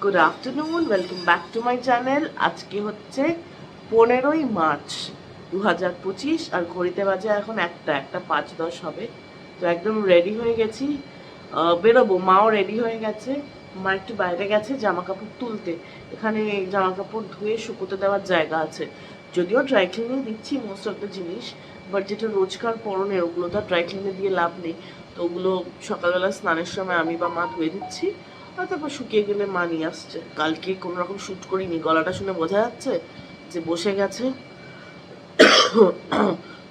Good afternoon, welcome back to my channel. আজকে হচ্ছে 15ই March 2025 আর ঘড়িতে বাজে এখন একটা 5:10 হবে। তো একদম রেডি হয়ে গেছি, বেরোবো। মাও রেডি হয়ে গেছে। মা একটু বাইরে গেছে জামা কাপড় তুলতে। এখানে জামা কাপড় ধুয়ে শুকোতে দেওয়ার জায়গা আছে, যদিও ড্রাই ক্লিনে দিচ্ছি মোস্ট অফ দ্য জিনিস, বাট যেটা রোজকার পরনের ওগুলো তো ড্রাই ক্লিনে দিয়ে লাভ নেই। তো ওগুলো সকালবেলা স্নানের সময় আমি বা মা ধুয়ে দিচ্ছি, আর তারপর শুকিয়ে গেলে মা নিয়ে আসছে। কালকে কোনো রকম শ্যুট করিনি, গলাটা শুনে বোঝা যাচ্ছে যে বসে গেছে।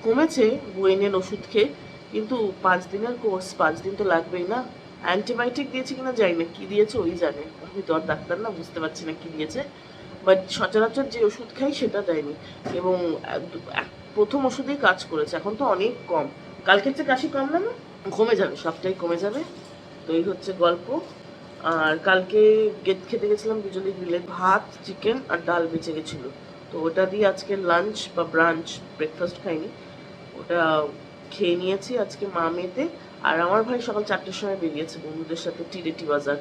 কমেছে বইনের ওষুধ খেয়ে, কিন্তু 5 দিনের কোর্স, 5 দিন তো লাগবেই না। অ্যান্টিবায়োটিক দিয়েছে কিনা জানি না, কি দিয়েছে ওই জানে, আমি তো আর ডাক্তার না, বুঝতে পারছি না কি দিয়েছে। বাট সচরাচর যে ওষুধ খাই সেটা দেয়নি, এবং প্রথম ওষুধেই কাজ করেছে। এখন তো অনেক কম, কালকের চেয়ে কাশি কম না, কমে যাবে, সবটাই কমে যাবে। তো এই হচ্ছে গল্প। আর কালকে খেতে গেছিলাম বিজলি গ্রিলে, ভাত, চিকেন আর ডাল বেঁচে গেছিলো। তো ওটা দিয়ে আজকে লাঞ্চ বা ব্রাঞ্চ, ব্রেকফাস্ট খাইনি, ওটা খেয়ে নিয়েছি আজকে মা মেয়েতে। আর আমার ভাই সকাল 4টের সময় বেরিয়েছে বন্ধুদের সাথে টিরেটি বাজার।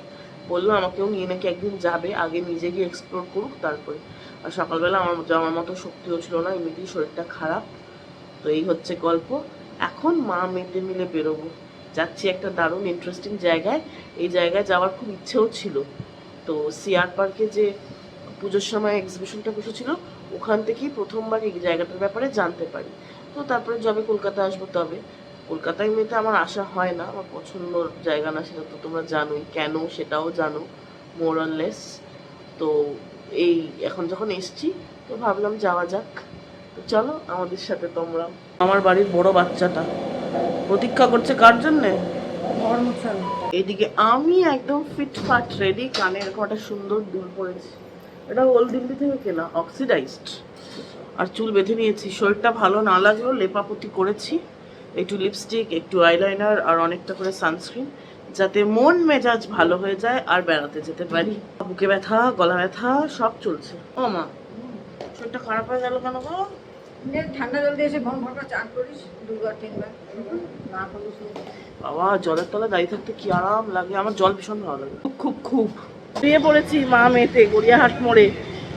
বললো আমাকেও নিয়ে নাকি একদিন যাবে, আগে নিজে গিয়ে এক্সপ্লোর করুক তারপরে। আর সকালবেলা আমার যাওয়ার মতো শক্তিও ছিল না, এমনিতেই শরীরটা খারাপ। তো এই হচ্ছে গল্প। এখন মা মেয়েতে মিলে বেরোবো, যাচ্ছি একটা দারুণ ইন্টারেস্টিং জায়গায়। এই জায়গায় যাওয়ার খুব ইচ্ছেও ছিল। তো সিআর পার্কে যে পুজোর সময় এক্সিবিশনটা বসেছিল, ওখান থেকেই প্রথমবার এই জায়গাটার ব্যাপারে জানতে পারি। তো তারপরে যবে কলকাতা আসবো তবে। কলকাতায় মেয়েতে আমার আসা হয় না, আমার পছন্দর জায়গা না, সেটা তো তোমরা জানোই কেন, সেটাও জানো মোর অর লেস। তো এই এখন যখন এসছি তো ভাবলাম যাওয়া যাক। তো চলো আমাদের সাথে তোমরা। আমার বাড়ির বড় বাচ্চাটা প্রতীক্ষা করছে কার জন্যে? এদিকে আমি একদম ফিটফাট রেডি, কানে এরকম একটা সুন্দর দুল পরেছি, এটা ওল্ড দিল্লি থেকে কেনা, অক্সিডাইজড। আর চুল বেঁধে নিয়েছি, শরীরটা ভালো না লাগলেও লেপাপতি করেছি, একটু লিপস্টিক, একটু আইলাইনার আর অনেকটা করে সানস্ক্রিন, যাতে মন মেজাজ ভালো হয়ে যায় আর বেড়াতে যেতে পারি। বুকে ব্যথা, গলা ব্যথা সব চলছে। ও মা, শরীরটা খারাপ হয়ে গেল কেন গো? ঠান্ডা জল দিয়ে এসে ভন ভন করে চান করিস 2-3 বার, না করিস। বাবা, জলের তলায় দাঁড়িয়ে থাকতে কি আরাম লাগে, আমার জল ভীষণ ভালো লাগে, খুব খুব খুব। বেরিয়ে পড়েছি মা মেয়েতে গড়িয়াহাট মোড়ে।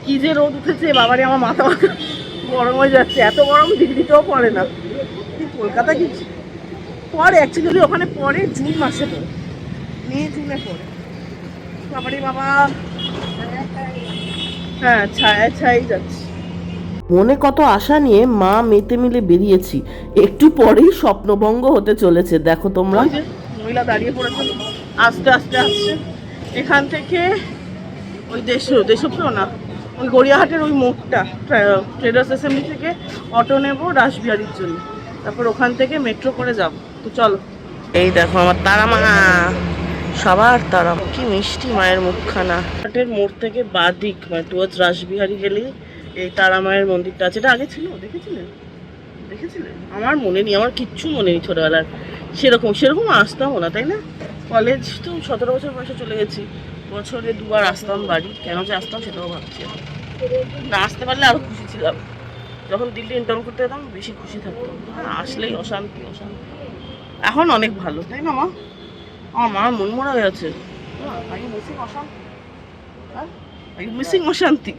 কি যে রোদ উঠেছে বাবারে, আমার মাথা গরম হয়ে যাচ্ছে, এত গরম দিল্লিতেও পড়ে না, কলকাতা গেছি পরে, অ্যাকচুয়ালি ওখানে পরে জুন মাসে পড়ে, মে জুনে পড়ে। বাবারে বাবা, হ্যাঁ ছায়া ছায়াই যাচ্ছে। মনে কত আশা নিয়ে মা মেতে মিলে বেরিয়েছি, একটু পরেই স্বপ্নভঙ্গ হতে চলেছে। দেখো তোমরা, মহিলা দাঁড়িয়ে পড়েছে, আস্তে আস্তে আসছে এখান থেকে। ওই দেশপ্রিয় না, ওই গড়িয়াহাটের ওই মোড়টা, ট্রেডার্স অ্যাসেম্বলি থেকে অটো নেবো রাসবিহারীর জন্য, তারপর ওখান থেকে মেট্রো করে যাব। তো চলো। এই দেখো আমার তারা মা, সবার তারা, কি মিষ্টি মায়ের মুখখানা। হাটের মোড় থেকে বাদিক মানে টুয়ার্ডস রাসবিহারী গেলেই এই তারা মায়ের মন্দিরটা আছে। এটা আগে ছিল, দেখেছিলেন? আমার মনে নেই, আমার কিচ্ছু মনে নেই ছোটবেলার। সেরকম আসতামও না, তাই না? কলেজ তো 17 বছর বয়সে চলে গেছি, বছরে 2বার আসতাম বাড়ি। কেন যে আসতাম সেটাও ভাবছি। না আসতে পারলে আরো খুশি ছিলাম। যখন দিল্লি ইন্টার্ন করতে যেতাম বেশি খুশি থাকতাম, আসলেই অশান্তি অশান্তি। এখন অনেক ভালো, তাই না মা? আমার মা মন মরা হয়ে আছে। অশান্তি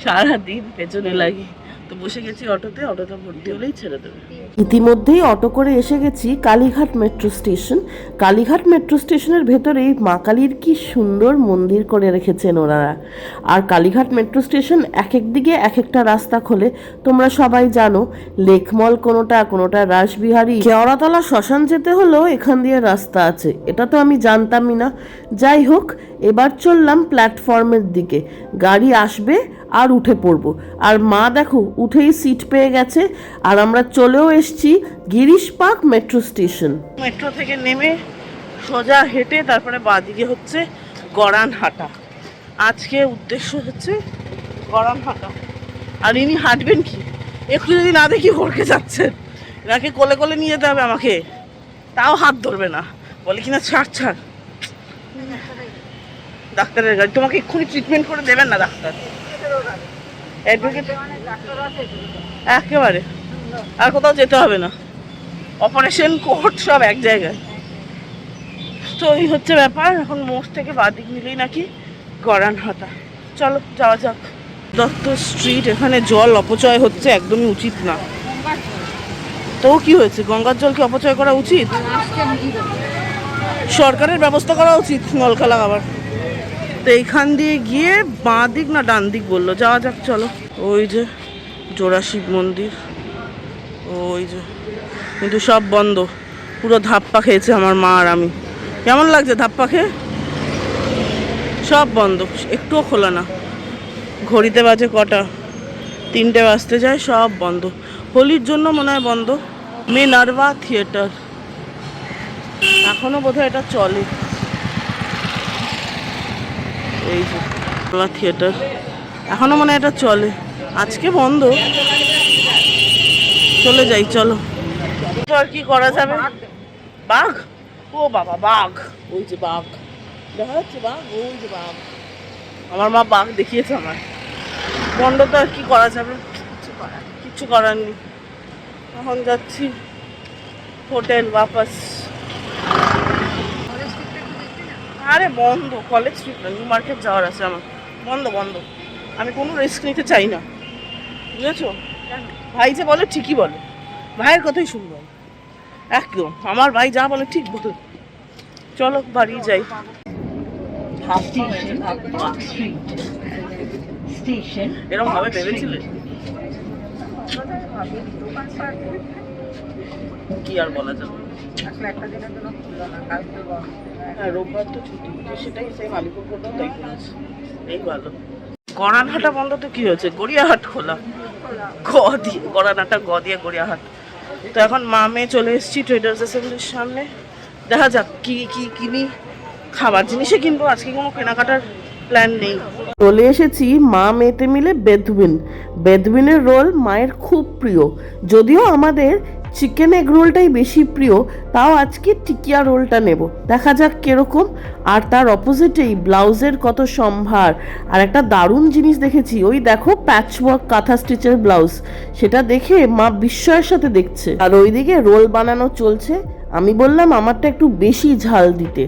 সারাদিন পেছনে লাগি। তো বসে গেছি অটোতে, অটোটা ভর্তি হলেই ছেড়ে দেবে। ইতিমধ্যেই অটো করে এসে গেছি Kalighat metro station. Kalighat metro স্টেশনের ভেতরেই মা কালীর কি সুন্দর মন্দির করে রেখেছেন ওনারা। আর কালীঘাট মেট্রো স্টেশন এক এক দিকে এক একটা রাস্তা খোলে, তোমরা সবাই জানো। লেকমল কোনোটা রাসবিহারী, কেওড়াতলা শ্মশান যেতে হলেও এখান দিয়ে রাস্তা আছে, এটা তো আমি জানতামই না। যাই হোক, এবার চললাম প্ল্যাটফর্মের দিকে, গাড়ি আসবে আর উঠে পড়বো। আর মা দেখো উঠেই সিট পেয়ে গেছে, আর আমরা চলেও এসছি Girish park metro station. Metro থেকে নেমে সোজা হেঁটে তারপরে বাঁদিকে হচ্ছে গড়ানহাটা। আজকে উদ্দেশ্য হচ্ছে গড়ানহাটা। আর ইনি হাঁটবেন কি, একটু যদি না দেখি ভরকে যাচ্ছেন, এনাকে কোলে কোলে নিয়ে যেতে হবে আমাকে, তাও হাত ধরবে না, বলে কিনা ছাড়। ডাক্তারের গাড়ি, তোমাকে এক্ষুনি ট্রিটমেন্ট করে দেবেন না ডাক্তার, একেবারে আর কোথাও যেতে হবে না, অপারেশন কোর্ট সব এক জায়গায়। তো এই হচ্ছে ব্যাপার। এখন মোড় থেকে বাদিক নিলেই নাকি গড়ানহাটা। চলো যাওয়া যাক। দত্ত স্ট্রিট, এখানে জল অপচয় হচ্ছে, একদমই উচিত না। তো কি হয়েছে, গঙ্গার জলকে অপচয় করা উচিত? সরকারের ব্যবস্থা করা উচিত নলকা লাগাবার। তো এইখান দিয়ে গিয়ে বাঁ দিক না ডান দিক বললো, যাওয়া যাক চলো। ওই যে জোড়া শিব মন্দির, ওই যে, কিন্তু সব বন্ধ। পুরো ধাপ্পা খেয়েছে আমার মা আর আমি। কেমন লাগছে ধাপ্পা খেয়ে? সব বন্ধ, একটুও খোলা না। ঘড়িতে বাজে কটা, 3টে বাজতে যায়, সব বন্ধ। হোলির জন্য মনে হয় বন্ধ। মিনার্ভা থিয়েটার এখনো বোধহয় এটা চলে। এই যে মিনার্ভা থিয়েটার এখনো মনে হয় এটা চলে, আজকে বন্ধ। চলে যাই চলো। তো আর কি করা যাবে। বাঘ, ও বাবা বাঘ, ওই যে বাঘ দেখা যাচ্ছে, বাঘ, ওই যে বাঘ। আমার মা বাঘ দেখিয়েছে আমার। বন্ধ তো আর কি করা যাবে, কিচ্ছু করার নেই। এখন যাচ্ছি হোটেল বাপাস। আরে বন্ধ, কলেজ স্ট্রিট না, নিউ মার্কেট যাওয়ার আছে আমার। বন্ধ বন্ধ, আমি কোনো রিস্ক নিতে চাই না, বুঝেছো? ভাই যে বলে ঠিকই বলে, ভাইয়ের কথাই শুনবো একদম। আমার ভাই যা বলে ঠিক বলে। চলো বাড়ি যাই। এরকম ভাবে ভেবেছিলে? কি আর বলা যাবে। হ্যাঁ, রোববার তো ছুটি, সেটাই সেই মালিকুর কোথাও তাই করেছে। এই ভালো। গড়ানহাটা বন্ধ তো কি হয়েছে, গড়িয়াহাট খোলা। গ দিয়ে গড়ানহাটা, গ দিয়ে গড়িয়াহাট। তো এখন মা মেয়ে চলে এসেছি ট্রেডার্স অ্যাসেম্বলির সামনে। দেখা যাক কি কি কিনি। খাবার জিনিসই কিনবো, আজকে কোনো কেনাকাটার প্ল্যান নেই। চলে এসেছি মা মেয়েতে মিলে বেদবিন। বেদবিনের রোল মায়ের খুব প্রিয়, যদিও আমাদের চিকেন এগ রোলটাই বেশি প্রিয়, তাও আজকে টিকিয়া রোলটা নেব। দেখা যাক কিরকম। আর তার অপোজিটেই ব্লাউজের কত সম্ভার। আর একটা দারুণ জিনিস দেখেছি, ওই দেখো প্যাচওয়ার্ক কাঁথা স্টিচের ব্লাউজ। সেটা দেখে মা বিস্ময়ের সাথে দেখছে। আর ওইদিকে রোল বানানো চলছে। আমি বললাম আমারটা একটু বেশি ঝাল দিতে,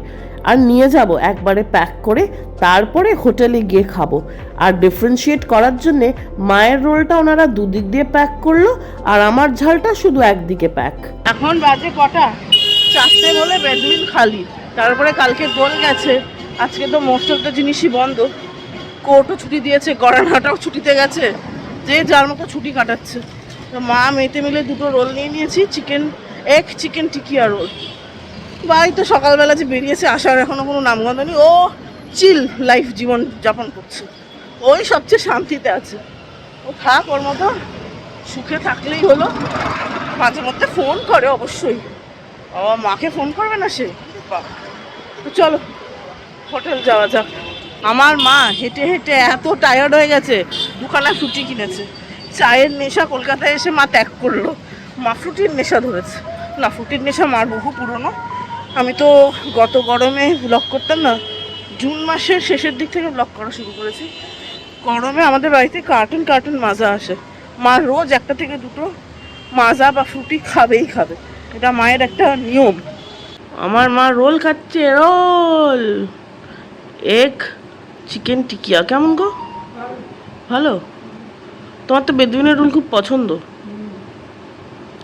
আর নিয়ে যাব একবারে প্যাক করে, তারপরে হোটেলে গিয়ে খাবো। আর ডিফারেন্সিয়েট করার জন্যে মায়ের রোলটা ওনারা দুদিক দিয়ে প্যাক করলো, আর আমার ঝালটা শুধু একদিকে প্যাক। এখন বাজে কটা, 4টে বলে বেদবিন খালি। তারপরে কালকে দোল গেছে, আজকে তো মোস্ট অফ দ্য জিনিসই বন্ধ। কোর্টও ছুটি দিয়েছে, গড়ানহাটাও ছুটিতে গেছে, যে যার মতো ছুটি কাটাচ্ছে। তো মা মেয়েতে মিলে 2টো রোল নিয়ে নিয়েছি, চিকেন এগ চিকেন টিকিয়া রোল। ভাই তো সকালবেলা যে বেরিয়েছে, আসার এখনো কোনো নামগন্ধ নেই। ও চিল লাইফ জীবন যাপন করছে, ওই সবচেয়ে শান্তিতে আছে। ও থাক, ওর মতো সুখে থাকলেই হলো। মাঝে মধ্যে ফোন করে অবশ্যই, বাবা মাকে ফোন করবে না সে? তো চলো হোটেল যাওয়া যাক। আমার মা হেঁটে হেঁটে এত টায়ার্ড হয়ে গেছে, 2খানা ফ্রুটি কিনেছে। চায়ের নেশা কলকাতায় এসে মা ত্যাগ করলো, মা ফ্রুটির নেশা ধরেছে। না, ফ্রুটির নেশা মার বহু পুরনো। আমি তো গত গরমে ব্লগ করতাম না, জুন মাসের শেষের দিক থেকে ব্লগ করা শুরু করেছি। গরমে আমাদের বাড়িতে কার্টুন কার্টুন মাজা আসে। মা রোজ 1টা থেকে 2টো মাজা বা ফ্রুটি খাবেই খাবে, এটা মায়ের একটা নিয়ম। আমার মা রোল খাচ্ছে, রোল এগ চিকেন টিকিয়া। কেমন গো, ভালো? তোমার তো বেদবিনের রোল খুব পছন্দ।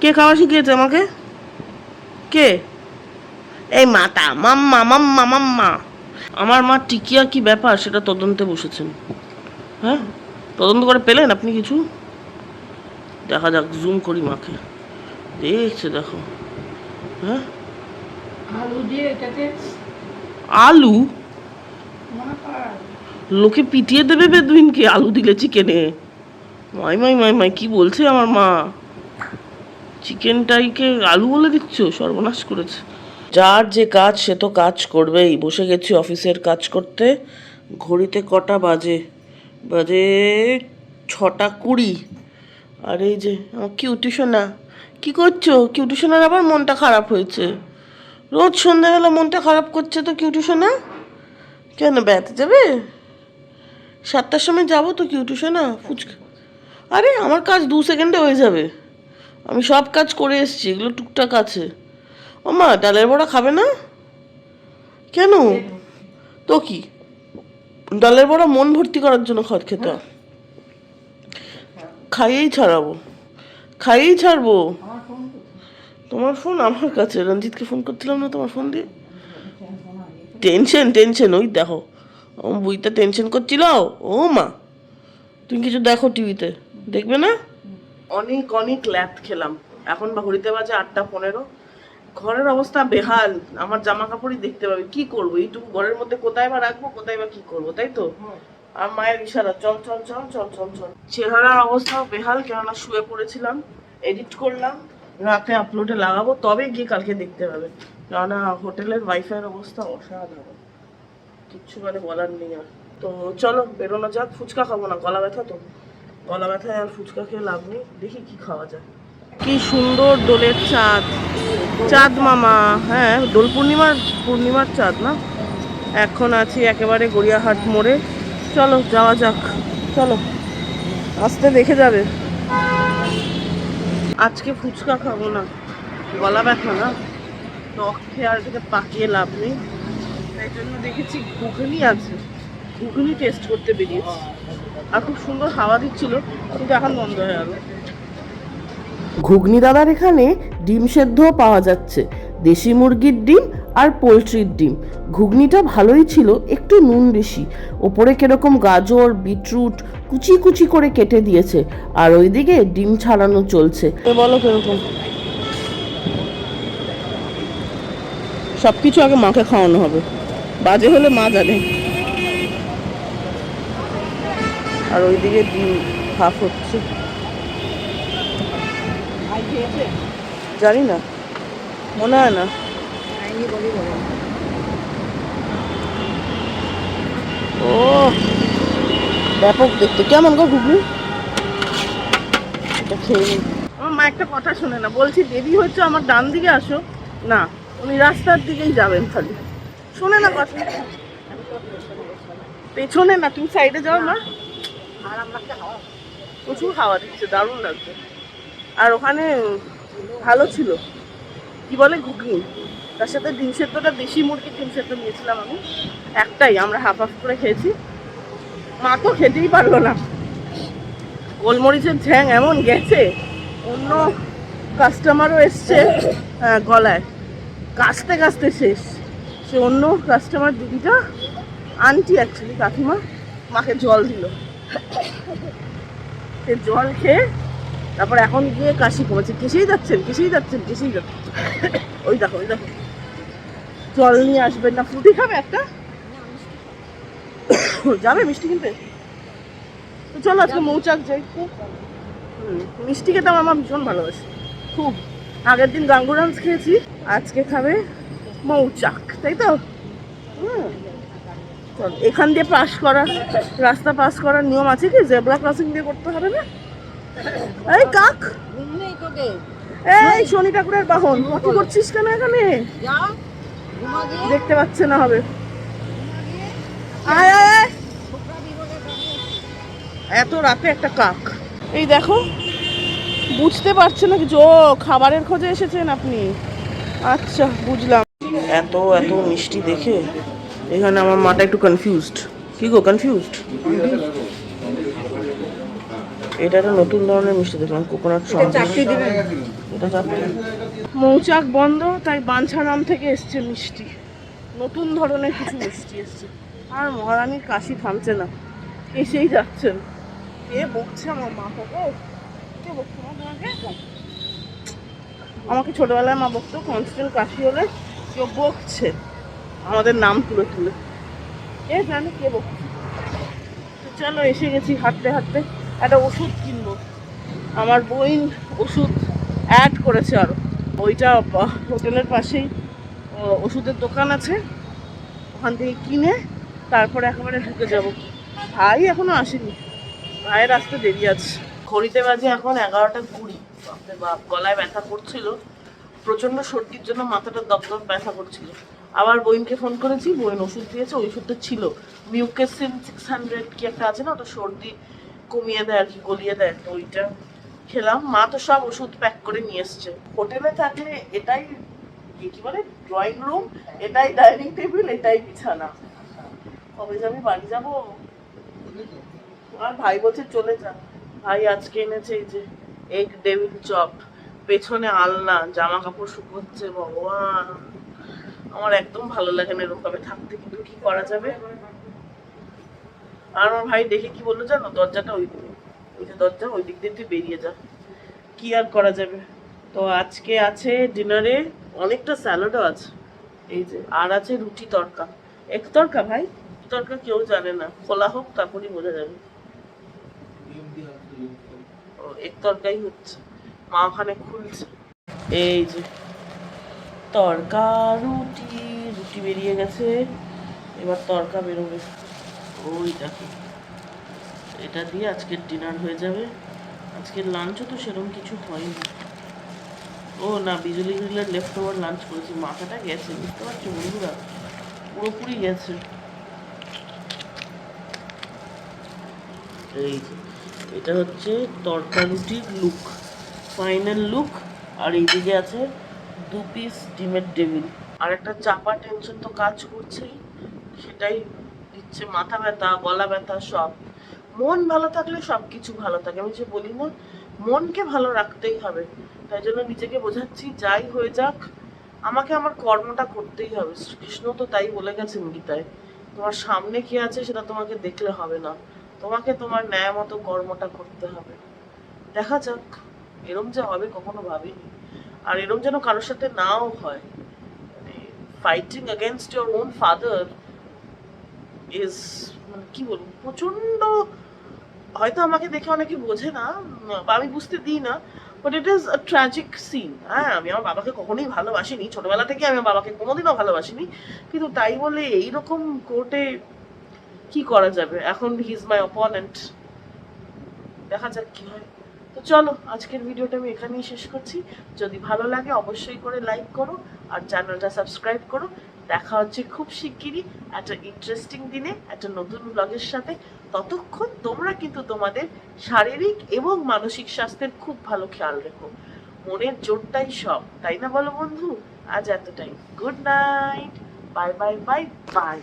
কে খাওয়া শিখিয়েছে আমাকে? কে? এই মাতা, মাম্মা মাম্মা মাম্মা। আমার মা টিকিয়া কি ব্যাপার সেটা তদন্তে বসেছেন। হ্যাঁ, তদন্ত করে পেলেন আপনি কিছু? দেখা যাক, জুম করি মাকে, দেখছে দেখো। হ্যাঁ, আলু দিয়ে এটাতে আলু? লোকে পিটিয়ে দেবে বেদুইনকে আলু দিলে চিকেনে। মাই মাই মাই মাই, কি বলছে আমার মা? চিকেনটাইকে আলু বলে দিচ্ছ, সর্বনাশ করেছে। যার যে কাজ সে তো কাজ করবেই। বসে গেছি অফিসের কাজ করতে। ঘড়িতে কটা বাজে? বাজে 6টা 20। আর এই যে আমার কিউটিশোনা, কি করছো? কিউটিশোনার আবার মনটা খারাপ হয়েছে। রোজ সন্ধ্যাবেলা মনটা খারাপ করছে তো কিউটিশোনা। কেন, বেড়াতে যাবে? 7টার সময় যাবো তো কিউটিশোনা। ফুচকা, আরে আমার কাজ 2 সেকেন্ডে হয়ে যাবে। আমি সব কাজ করে এসেছি, এগুলো টুকটাক আছে। ও মা, ডালের বড়া খাবে না? কেন? তো কি ডালের বড়া মন ভর্তি করার জন্য খড় খেতে হয়? খাইয়েই ছাড়াবো, খাইয়েই ছাড়বো। আমার ফোন তো তোমার ফোন আমার কাছে, রঞ্জিতকে ফোন করছিলাম না তোমার ফোন দিয়ে। টেনশন টেনশন, ওই দেখো আমার বুইটা টেনশন করছিল। ও মা, তুমি কিছু দেখো টিভিতে, দেখবে না? অনেক অনেক ল্যাপ খেলাম, এখন বা ঘড়িতে বাজে 8:15। ঘরের অবস্থা বেহাল, আমার জামা কাপড়ই দেখতে পাবে, কি করবো এইটুকু ঘরের মধ্যে, কোথায় বা রাখবো, কোথায় বা কি করবো, তাই তো? আর মায়ের ইশারা চল চল চল চল চল চল। চেহারার অবস্থাও বেহাল, কেননা শুয়ে পড়েছিলাম, এডিট করলাম, রাতে আপলোডে লাগাবো, তবে গিয়ে কালকে দেখতে পাবে। কেননা হোটেলের ওয়াইফাইয়ের অবস্থা অসাধারণ, কিচ্ছু মানে বলার নেই আর। তো চলো বেরোনো যাক, ফুচকা খাবো না, গলা ব্যথা তো, গলা ব্যথায় আর ফুচকা খেয়ে লাভ নেই, দেখি কি খাওয়া যায়। কি সুন্দর দোলের চাঁদ, চাঁদ মামা। হ্যাঁ, দোল পূর্ণিমার চাঁদ না। এখন আছি একেবারে গড়িয়াহাট মোড়ে, চলো যাওয়া যাক, চলো আসতে দেখে যাবে। আজকে ফুচকা খাবো না, গলা ব্যথা না, টক খেয়ে আর এটাকে পাকিয়ে লাভ নেই, তাই জন্য দেখেছি ঘুগনি আছে, ঘুগনি টেস্ট করতে বেরিয়েছি। আর খুব সুন্দর হাওয়া দিচ্ছিল, কিন্তু এখন বন্ধ হয়ে গেল। ঘুগনি দাদার এখানে ডিম সেদ্ধও পাওয়া যাচ্ছে, দেশি মুরগির ডিম আর পোলট্রির ডিম। ঘুগনিটা ভালোই ছিল, একটু নুন বেশি, ওপরে কিরকম গাজর বিটরুট কুচি কুচি করে কেটে দিয়েছে, আর ওইদিকে ডিম ছাড়ানো চলছে। বলো কিরকম? সবকিছু আগে মাকে খাওয়ানো হবে, বাজে হলে মা জানে। আর ওইদিকে ডিম হাফ হচ্ছে, জানি না, মনে হয় না। ও ব্যাপক দেখতে, কেমন গো ঘুগনি? এটা খেয়ে নিই। আমার মা একটা কথা শোনে না, বলছি দেরি হচ্ছে আমার ডান দিকে আসো, না উনি রাস্তার দিকেই যাবেন খালি, শোনে না কথা। পেছনে না, তুমি সাইডে যাও না, প্রচুর হাওয়া দিচ্ছে, দারুণ লাগছে। আর ওখানে ভালো ছিল, কি বলে ঘুগনি, তার সাথে ডিম সেদ্ধটা, দেশি মুরগির ডিম সেদ্ধ নিয়েছিলাম আমি, একটাই, আমরা হাফ হাফ করে খেয়েছি। মা তো খেতেই পারলো না, গোলমরিচের ঝ্যাং এমন গেছে, অন্য কাস্টমারও এসছে গলায়, কাশতে কাশতে শেষ। সে অন্য কাস্টমার দিদিটা, আন্টি অ্যাকচুয়ালি কাকিমা, মাকে জল দিল, সে জল খেয়ে তারপর এখন গিয়ে কাশি কমেছে, কেসেই যাচ্ছেন কেসেই যাচ্ছেন কেসেই যাচ্ছেন। ওই দেখো ওই দেখো, জল নিয়ে আসবেন না, ফ্রুটি খাবে একটা, যাবে মিষ্টি কিনতে? তো চলো আজকে মৌচাক যাই। মিষ্টি খেতে আমার ভীষণ ভালোবাসি খুব, আগের দিন গাঙ্গুরামস খেয়েছি, আজকে খাবে মৌচাক, তাই তো? চল, এখান দিয়ে পাস করার রাস্তা, পাস করার নিয়ম আছে কি, জেব্রা ক্রসিং দিয়ে করতে হবে না? এই কাক, এই শনি ঠাকুরের বাহন, কি করছিস কেন এখানে? দেখতে পাচ্ছে না হবে, আয় আয় আয়। এত রাতে একটা কাক, এই দেখো, বুঝতে পারছে না কিছু। ও খাবারের খোঁজে এসেছেন আপনি, আচ্ছা বুঝলাম। এত এত মিষ্টি দেখে এখানে আমার মাটা একটু কনফিউজড। কি গো কনফিউজড? এটা একটা নতুন ধরনের মিষ্টি দেখলাম, কোকোনাট চাটনি দিবেন, এটা চাটনি। মৌচাক বন্ধ, তাই বাঞ্ছারাম থেকে এসছে মিষ্টি, নতুন ধরনের কিছু মিষ্টি এসছে। আর মহারানীর কাশি থামছে না, এসেই যাচ্ছেন। কে বকছে আমার মাকে গো, কে বকছে তোমাকে? আমাকে ছোটবেলায় মা বকতো, কনস্ট্যান্ট কাশি হলে কেউ বকছে, আমাদের নাম তুলে তুলে, কে জানে কে বকছে। চলো এসে গেছি, হাঁটতে হাঁটতে একটা ওষুধ কিনবো, আমার বোন ওষুধ অ্যাড করেছে আরো, ওইটা হোটেলের পাশেই ওষুধের দোকান আছে, ওখান থেকে কিনে তারপরে একেবারে ঢুকে যাব। ভাই এখনো আসেনি, ভাইয়ের আসতে দেরি আছে। ঘড়িতে বাজে এখন 11:20। বাপ, গলায় ব্যথা করছিল প্রচন্ড, সর্দির জন্য মাথাটা দপদপ ব্যথা করছিল। আবার বোনকে ফোন করেছি, বোন ওষুধ দিয়েছে, ওই ওষুধটা ছিল মিউকেসিন 600 কি একটা আছে না, ওটা সর্দি কমিয়ে দেয় আর কি, গলিয়ে দেয়, তো ওইটা খেলাম। মা তো সব ওষুধ প্যাক করে নিয়ে এসছে। হোটেলে থাকলে এটাই কি বলে ড্রয়িং রুম, এটাই ডাইনিং টেবিল, এটাই বিছানা। কবে যাবি বাড়ি যাবো? আর ভাই বলছে চলে যা। ভাই আজকে এনেছে এই যে এগ ডেভিল চপ, পেছনে আলনা, জামা কাপড় শুকোচ্ছে। ভগবান, আমার একদম ভালো লাগে না এরকম ভাবে থাকতে, কিন্তু কি করা যাবে। আর আমার ভাই দেখে কি বললো জানো, দরজাটা ওই দিকে, ওই যে দরজা ওই দিক দিয়ে তুই বেরিয়ে যা। কি আর করা যাবে। তো আজকে আছে ডিনারে অনেকটা স্যালাডও আছে, এই যে, আর আছে রুটি তড়কা। এক তড়কা ভাই, তড়কা কেউ জানে না, খোলা হোক তারপরই বোঝা যাবে। ও এক তড়কাই হচ্ছে, মা ওখানে খুলছে। এই যে তড়কা রুটি, রুটি বেরিয়ে গেছে, এবার তড়কা বেরোবে। ওই দেখো, এটা দিয়ে আজকের ডিনার হয়ে যাবে। আজকের লাঞ্চও তো সেরকম কিছু হয়নি। ও না, বিজলি গ্রিলের লেফট ওভার লাঞ্চ করেছি, মাথাটা গেছে, বুঝতে পারছো বন্ধুরা, পুরোপুরি গেছে। এই যে এটা হচ্ছে তড়কা রুটির লুক, ফাইনাল লুক। আর এইদিকে আছে 2 পিস ডিমের টেবিল। আর একটা চাপা টেনশন তো কাজ করছেই, সেটাই দিচ্ছে মাথা ব্যথা, গলা ব্যথা সব। মন ভালো থাকলে সব কিছু ভালো থাকে, আমি যে বলি না, মনকে ভালো রাখতেই হবে। তাই জন্য নিজেকে বোঝাচ্ছি, যাই হয়ে যাক আমাকে আমার কর্মটা করতেই হবে। শ্রীকৃষ্ণ তো তাই বলে গেছেন গীতায়, তোমার সামনে কি আছে সেটা তোমাকে দেখলে হবে না, তোমাকে তোমার ন্যায় মতো কর্মটা করতে হবে। দেখা যাক, এরম যে হবে কখনো ভাবিনি। আর এরম যেন কারোর সাথে নাও হয়। মানে fighting against your own father is, মানে কি বলবো, প্রচন্ড। হয়তো আমাকে দেখে অনেকে বোঝে না, বা আমি বুঝতে দিই না, but it is a tragic scene. হ্যাঁ, আমি আমার বাবাকে কখনোই ভালোবাসিনি, ছোটবেলা থেকে আমি আমার বাবাকে কোনোদিনও ভালোবাসিনি, কিন্তু তাই বলে এইরকম কোর্টে কি করা যাবে। এখন হি ইজ মাই অপোনেন্ট, দেখা যাক কি হয়। তো চলো, আজকের ভিডিওটা আমি এখানেই শেষ করছি। যদি ভালো লাগে অবশ্যই করে লাইক করো আর চ্যানেলটা সাবস্ক্রাইব করো। দেখা হচ্ছে খুব শিগগিরই একটা ইন্টারেস্টিং দিনে একটা নতুন ব্লগের সাথে। ততক্ষণ তোমরা কিন্তু তোমাদের শারীরিক এবং মানসিক স্বাস্থ্যের খুব ভালো খেয়াল রেখো। মনের জোরটাই সব, তাই না বলো বন্ধু? আজ এতটাই, good night, bye bye bye bye.